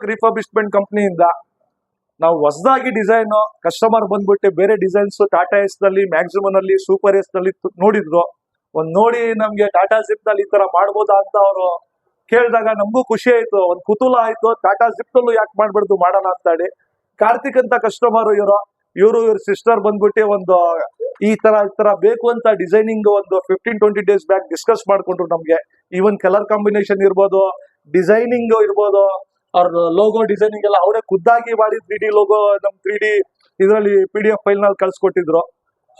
Deepak refurbishment ಕಂಪ್ನಿಯಿಂದ ನಾವು ಹೊಸದಾಗಿ design customer ಬಂದ್ಬಿಟ್ಟು ಬೇರೆ ಡಿಸೈನ್ಸ್ ಟಾಟಾ ಎಸ್ ನಲ್ಲಿ ಮ್ಯಾಕ್ಸಿಮಮ್ ನಲ್ಲಿ ಸೂಪರ್ ಎಸ್ ನಲ್ಲಿ ನೋಡಿದ್ರು. ನೋಡಿ ನಮ್ಗೆ ಟಾಟಾ ಜಿಪ್ ನಲ್ಲಿ ಈ ತರ ಮಾಡ್ಬೋದಾ ಅಂತ ಅವರು ಕೇಳಿದಾಗ ನಮಗೂ ಖುಷಿ ಆಯ್ತು, ಒಂದು ಕುತೂಹಲ ಆಯ್ತು. ಟಾಟಾ ಜಿಪ್ ನಲ್ಲೂ ಯಾಕೆ ಮಾಡ್ಬಿಡ್ತು ಮಾಡೋಣ ಅಂತ ಹೇಳಿ ಕಾರ್ತಿಕ್ ಅಂತ ಕಸ್ಟಮರ್ ಇವ್ರ ಸಿಸ್ಟರ್ ಬಂದ್ಬಿಟ್ಟು ಒಂದು ಈ ತರ ಬೇಕು ಅಂತ ಡಿಸೈನಿಂಗ್ ಒಂದು 15-20 ಡೇಸ್ ಬ್ಯಾಕ್ ಡಿಸ್ಕಸ್ ಮಾಡ್ಕೊಂಡ್ರು ನಮ್ಗೆ. ಈವನ್ ಕಲರ್ ಕಾಂಬಿನೇಷನ್ ಇರ್ಬೋದು, ಡಿಸೈನಿಂಗ್ ಇರ್ಬೋದು, ಅವ್ರ ಲೋಗೋ ಡಿಸೈನಿಂಗ್ ಎಲ್ಲ ಅವರೇ ಖುದ್ದಾಗಿ ಮಾಡಿ 3D ಲೋಗೋ ನಮ್ 3D ಇದರಲ್ಲಿ PDF ಫೈಲ್ ನಲ್ಲಿ ಕಳ್ಸಿಕೊಟ್ಟಿದ್ರು.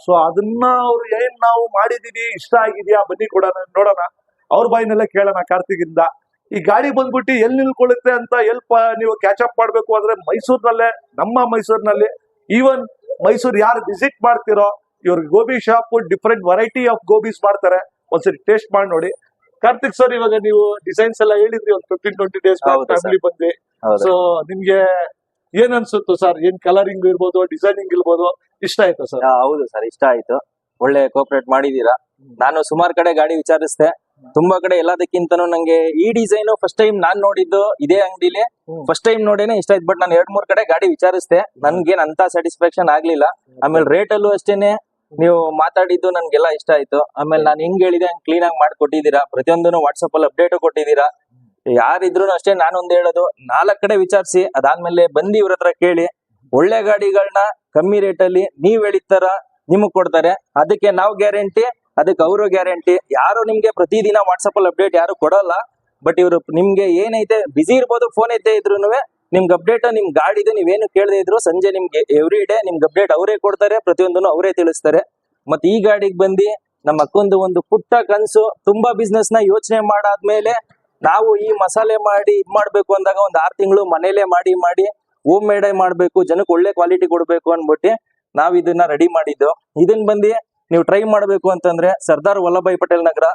ಸೊ ಅದನ್ನ ಅವ್ರು ಏನ್ ನಾವು ಮಾಡಿದೀವಿ ಇಷ್ಟ ಆಗಿದ್ಯಾ ಬನ್ನಿ ಕೊಡೋಣ ನೋಡೋಣ, ಅವ್ರ ಬಾಯಿನಲ್ಲೇ ಕೇಳೋಣ ಕಾರ್ತಿಕ್ ಇಂದ. ಈ ಗಾಡಿ ಬಂದ್ಬಿಟ್ಟು ಎಲ್ಲಿ ನಿಲ್ಕೊಳ್ಳುತ್ತೆ ಅಂತ ನೀವು ಕ್ಯಾಚ್ ಅಪ್ ಮಾಡ್ಬೇಕು ಅಂದ್ರೆ ಮೈಸೂರಿನಲ್ಲೇ, ನಮ್ಮ ಮೈಸೂರಿನಲ್ಲಿ ಈವನ್ ಮೈಸೂರು ಯಾರು ವಿಸಿಟ್ ಮಾಡ್ತಿರೋ ಇವ್ರ gobi shop different variety of gobis ಮಾಡ್ತಾರೆ, ಒಂದ್ಸರಿ ಟೇಸ್ಟ್ ಮಾಡಿ ನೋಡಿ. ಕಾರ್ತಿಕ್ ಸರ್, ಇವಾಗ ನೀವು ಡಿಸೈನ್ಸ್ ಎಲ್ಲ ಹೇಳಿದ್ರಿ ಒಂದು 15-20 ಡೇಸ್ ಫ್ಯಾಮಿಲಿ ಬಂದ್ವಿ. ಸೊ ನಿಮ್ಗೆ ಏನ್ ಅನ್ಸುತ್ತು ಸರ್? ಏನ್ ಕಲರಿಂಗ್ ಇರ್ಬೋದು, ಡಿಸೈನಿಂಗ್ ಇರ್ಬೋದು, ಇಷ್ಟ ಆಯ್ತಾ ಸರ್? ಹೌದು ಸರ್, ಇಷ್ಟ ಆಯ್ತು. ಒಳ್ಳೆ ಕೋಆಪರೇಟ್ ಮಾಡಿದೀರಾ. ನಾನು ಸುಮಾರು ಕಡೆ ಗಾಡಿ ವಿಚಾರಿಸಿದೆ, ತುಂಬಾ ಕಡೆ. ಎಲ್ಲದಕ್ಕಿಂತನೂ ನಂಗೆ ಈ ಡಿಸೈನ್ ಫಸ್ಟ್ ಟೈಮ್ ನಾನ್ ನೋಡಿದ್ದು ಇದೇ ಅಂಗಡಿಲಿ, ಫಸ್ಟ್ ಟೈಮ್ ನೋಡೇನೆ ಇಷ್ಟ ಆಯ್ತು. ಬಟ್ ನಾನು 2-3 ಕಡೆ ಗಾಡಿ ವಿಚಾರಿಸಿದೆ, ನನ್ಗೇನ್ ಅಂತ ಸ್ಯಾಟಿಸ್ಫ್ಯಾಕ್ಷನ್ ಆಗ್ಲಿಲ್ಲ. ಆಮೇಲೆ ರೇಟ್ ಅಲ್ಲೂ ಅಷ್ಟೇನೆ ನೀವು ಮಾತಾಡಿದ್ದು ನನ್ಗೆಲ್ಲ ಇಷ್ಟ ಆಯ್ತು. ಆಮೇಲೆ ನಾನು ಹೆಂಗ್ ಹೇಳಿದೆ ಹಂಗ್ ಕ್ಲೀನ್ ಆಗಿ ಮಾಡ್ಕೊಟ್ಟಿದ್ದೀರಾ, ಪ್ರತಿಯೊಂದನ್ನು ವಾಟ್ಸಪ್ ಅಲ್ಲಿ ಅಪ್ಡೇಟ್ ಕೊಟ್ಟಿದ್ದೀರಾ. ಯಾರಿದ್ರು ಅಷ್ಟೇ ನಾನು ಒಂದ್ ಹೇಳೋದು, 4 ಕಡೆ ವಿಚಾರಿಸಿ ಅದಾದ್ಮೇಲೆ ಬಂದು ಇವ್ರ ಹತ್ರ ಕೇಳಿ. ಒಳ್ಳೆ ಗಾಡಿಗಳನ್ನ ಕಮ್ಮಿ ರೇಟ್ ಅಲ್ಲಿ ನೀವ್ ಹೇಳಿದ ತರ ನಿಮಗ್ ಕೊಡ್ತಾರೆ. ಅದಕ್ಕೆ ನಾವು ಗ್ಯಾರಂಟಿ, ಅದಕ್ಕೆ ಅವರು ಗ್ಯಾರಂಟಿ. ಯಾರು ನಿಮ್ಗೆ ಪ್ರತಿದಿನ ವಾಟ್ಸಪ್ ಅಲ್ಲಿ ಅಪ್ಡೇಟ್ ಯಾರು ಕೊಡಲ್ಲ. ಬಟ್ ಇವ್ರು ನಿಮ್ಗೆ ಏನೈತೆ ಬಿಸಿ ಇರ್ಬೋದು, ಫೋನ್ ಐತೆ ಇದ್ರು ನಿಮ್ಗೆ ಅಪ್ಡೇಟ್, ನಿಮ್ ಗಾಡಿದು ನೀವೇನು ಕೇಳದೆ ಇದ್ರು ಸಂಜೆ ನಿಮ್ಗೆ ಎವ್ರಿ ಡೇ ನಿಮ್ಗೆ ಅಪ್ಡೇಟ್ ಅವರೇ ಕೊಡ್ತಾರೆ, ಪ್ರತಿಯೊಂದನ್ನು ಅವರೇ ತಿಳಿಸ್ತಾರೆ. ಮತ್ತೆ ಈ ಗಾಡಿಗೆ ಬಂದು ನಮ್ಮ ಅಕ್ಕೊಂದು ಒಂದು ಪುಟ್ಟ ಕನ್ಸು, ತುಂಬಾ ಬಿಸ್ನೆಸ್ ನ ಯೋಚನೆ ಮಾಡಾದ್ಮೇಲೆ ನಾವು ಈ ಮಸಾಲೆ ಮಾಡಿ ಇದ್ ಮಾಡ್ಬೇಕು ಅಂದಾಗ ಒಂದ್ 6 ತಿಂಗಳು ಮನೇಲೆ ಮಾಡಿ ಹೋಮ್ ಮೇಡ್ ಮಾಡ್ಬೇಕು, ಜನಕ್ಕೆ ಒಳ್ಳೆ ಕ್ವಾಲಿಟಿ ಕೊಡ್ಬೇಕು ಅನ್ಬಿಟ್ಟು ನಾವ್ ಇದನ್ನ ರೆಡಿ ಮಾಡಿದ್ದು. ಇದನ್ ಬಂದು ನೀವು ಟ್ರೈ ಮಾಡ್ಬೇಕು ಅಂತಂದ್ರೆ ಸರ್ದಾರ್ ವಲ್ಲಭಾಯ್ ಪಟೇಲ್ ನಗರ,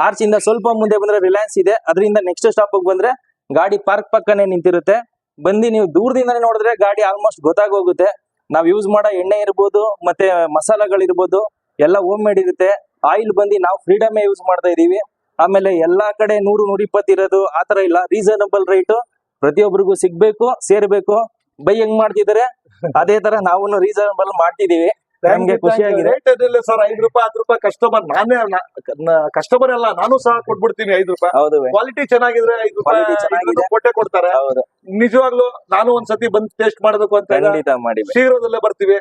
ಆರ್ಚಿಂದ ಸ್ವಲ್ಪ ಮುಂದೆ ಬಂದ್ರೆ ರಿಲಯನ್ಸ್ ಇದೆ, ಅದರಿಂದ ನೆಕ್ಸ್ಟ್ ಸ್ಟಾಪ್ ಬಂದ್ರೆ ಗಾಡಿ ಪಾರ್ಕ್ ಪಕ್ಕನೆ ನಿಂತಿರುತ್ತೆ. ಬಂದು ನೀವು ದೂರದಿಂದನೇ ನೋಡಿದ್ರೆ ಗಾಡಿ ಆಲ್ಮೋಸ್ಟ್ ಗೊತ್ತಾಗೋಗುತ್ತೆ. ನಾವ್ ಯೂಸ್ ಮಾಡೋ ಎಣ್ಣೆ ಇರ್ಬೋದು, ಮತ್ತೆ ಮಸಾಲಗಳಿರ್ಬೋದು, ಎಲ್ಲ ಹೋಮ್ ಮೇಡ್ ಇರುತ್ತೆ. ಆಯಿಲ್ ಬಂದು ನಾವು ಫ್ರೀಡಮ್ ಯೂಸ್ ಮಾಡ್ತಾ ಇದೀವಿ. ಆಮೇಲೆ ಎಲ್ಲಾ ಕಡೆ 100-120 ಇರೋದು ಆತರ ಇಲ್ಲ, ರೀಸನಬಲ್ ರೇಟ್ ಪ್ರತಿಯೊಬ್ಬರಿಗೂ ಸಿಗ್ಬೇಕು, ಸೇರ್ಬೇಕು. ಬೈ ಹೆಂಗ್ ಮಾಡ್ತಿದ್ದಾರೆ ಅದೇ ತರ ನಾವು ರೀಸನಬಲ್ ಮಾಡ್ತಿದೀವಿ. ನಮ್ಗೆ ಖುಷಿಯಾಗಿದೆ. ಸರ್ 5 ರೂಪಾಯಿ 10 ರೂಪಾಯಿ ಕಸ್ಟಮರ್ ಕಸ್ಟಮರ್ ಎಲ್ಲ ನಾನು ಸಹ ಕೊಟ್ಬಿಡ್ತೀನಿ 5 ರೂಪಾಯಿ. ಹೌದು, ಕ್ವಾಲಿಟಿ ಚೆನ್ನಾಗಿದ್ರೆ 5 ರೂಪಾಯಿ ಕೊಟ್ಟೆ ಕೊಡ್ತಾರೆ. ನಿಜವಾಗ್ಲೂ ನಾನು ಒಂದ್ಸತಿ ಬಂದು ಟೇಸ್ಟ್ ಮಾಡ್ಬೇಕು ಅಂತ ಖಂಡಿತ ಮಾಡಿ, ಶೀಘ್ರದಲ್ಲೇ ಬರ್ತೀವಿ.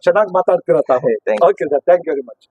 ಚೆನ್ನಾಗಿ ಮಾತಾಡ್ತೀರಾ ತಾವು. Okay sir, thank you very much.